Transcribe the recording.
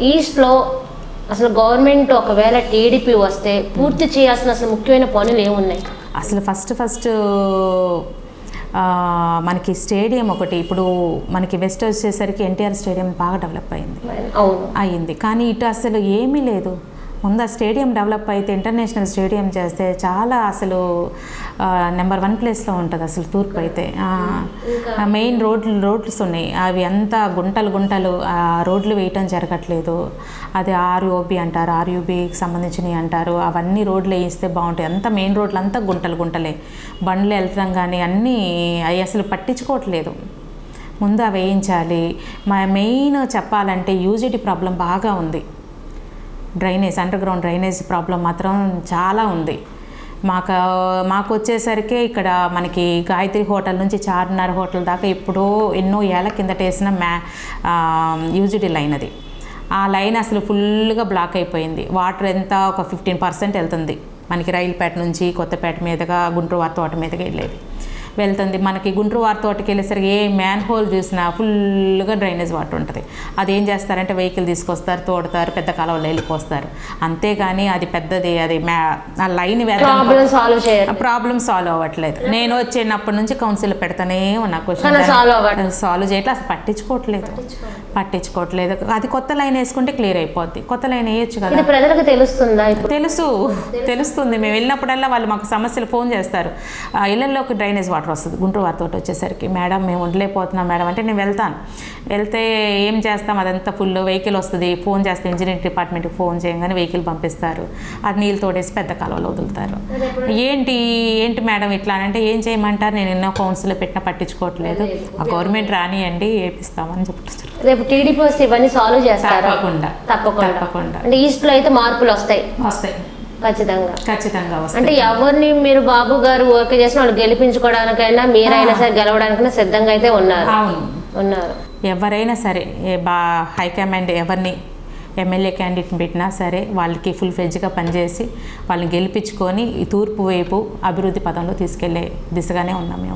ఈస్ట్లో అసలు గవర్నమెంట్ ఒకవేళ టీడీపీ వస్తే పూర్తి చేయాల్సిన అసలు ముఖ్యమైన పనులు ఏమున్నాయి? అసలు ఫస్ట్ మనకి స్టేడియం ఒకటి ఇప్పుడు మనకి వెస్ట్ వచ్చేసరికి ఎన్టీఆర్ స్టేడియం బాగా డెవలప్ అయింది. కానీ ఇటు అసలు ఏమీ లేదు. ముందు ఆ స్టేడియం డెవలప్ అయితే ఇంటర్నేషనల్ స్టేడియం చేస్తే చాలా అసలు నెంబర్ 1 ప్లేస్లో ఉంటుంది. అసలు తూర్పు అయితే మెయిన్ రోడ్స్ ఉన్నాయి, అవి అంతా గుంటలు ఆ రోడ్లు వేయటం జరగట్లేదు. అది ఆర్ఓబి అంటారు, ఆర్యూబీకి సంబంధించినవి అంటారు. అవన్నీ రోడ్లు వేయిస్తే బాగుంటాయి. అంతా మెయిన్ రోడ్లు అంతా గుంటలే, బండ్లు వెళ్తాం కానీ అన్నీ అవి అసలు పట్టించుకోవట్లేదు. ముందు అవి వేయించాలి. మెయిన్ చెప్పాలంటే యూజిటీ ప్రాబ్లం బాగా ఉంది. Drainage, under ground drainage problem మాత్రం చాలా ఉంది. మాకు వచ్చేసరికి ఇక్కడ మనకి గాయత్రి హోటల్ నుంచి చార్మినార్ హోటల్ దాకా ఎప్పుడో ఎన్నో ఏళ్ళ కిందట వేసిన యూజిటీ లైన్ అది. ఆ లైన్ అసలు ఫుల్గా బ్లాక్ అయిపోయింది. వాటర్ ఎంత ఒక 15% వెళ్తుంది మనకి రైలుపేట నుంచి కొత్తపేట మీదుగా గుంటూరు వారి తోట మీదుగా వెళ్తుంది. మనకి గుంటూరు వారి తోటకి వెళ్ళేసరికి ఏ మ్యాన్ హోల్ చూసినా ఫుల్గా డ్రైనేజ్ వాటర్ ఉంటుంది. అది ఏం చేస్తారంటే వెహికల్ తీసుకొస్తారు, తోడతారు, పెద్ద కాలువలో వెళ్ళిపోస్తారు. అంతేగాని అది పెద్దది అది ఆ లైన్ ప్రాబ్లం సాల్వ్ అవ్వట్లేదు. నేను వచ్చినప్పటి నుంచి కౌన్సిల్ పెడతానే ఉన్నా, క్వశ్చన్ సాల్వ్ చేయట్లేదు. అసలు పట్టించుకోవట్లేదు. అది కొత్త లైన్ వేసుకుంటే క్లియర్ అయిపోద్ది. కొత్త లైన్ వేయచ్చు కదా. ప్రజలకు తెలుస్తుంది. మేము వెళ్ళినప్పుడల్లా వాళ్ళు మాకు సమస్యలు ఫోన్ చేస్తారు. ఇళ్లలోకి డ్రైనేజ్ వాటర్ వస్తుంది. గుంటూరు వారి తోట వచ్చేసరికి మేడం మేము ఉండలేకపోతున్నాం మేడం అంటే నేను వెళ్తే ఏం చేస్తాం, అదంతా ఫుల్ వెహికల్ వస్తుంది. ఫోన్ చేస్తే ఇంజనీరింగ్ డిపార్ట్మెంట్కి ఫోన్ చేయగానే వెహికల్ పంపిస్తారు. అది నీళ్ళు తోడేసి పెద్ద కాలువలో వదులుతారు. ఏంటి మేడం ఇట్లా అంటే ఏం చేయమంటారు, నేను ఎన్నో కౌన్సిల్లో పెట్టినా పట్టించుకోవట్లేదు. ఆ గవర్నమెంట్ రానియండి వేపిస్తామని చెప్తున్నారు. రేపు టీడీపీ వస్తే ఇవన్నీ సాల్వ్ చేస్తారు తప్పకుండా. అంటే ఈస్ట్లో అయితే మార్పులు వస్తాయి ఖచ్చితంగా. అంటే ఎవరిని మీరు బాబు గారు ఓకే చేసిన వాళ్ళు గెలిపించుకోవడానికైనా మీరైనా సరే గెలవడానికైనా సిద్ధంగా అయితే ఉన్నారు. ఎవరైనా సరే హైకమాండ్ ఎవరిని ఎమ్మెల్యే క్యాండిడేట్ని పెట్టినా సరే వాళ్ళకి ఫుల్ ఫ్లెడ్జ్గా పనిచేసి వాళ్ళని గెలిపించుకొని ఈ తూర్పు వైపు అభివృద్ధి పదంలో తీసుకెళ్లే దిశగానే ఉన్నాం మేము.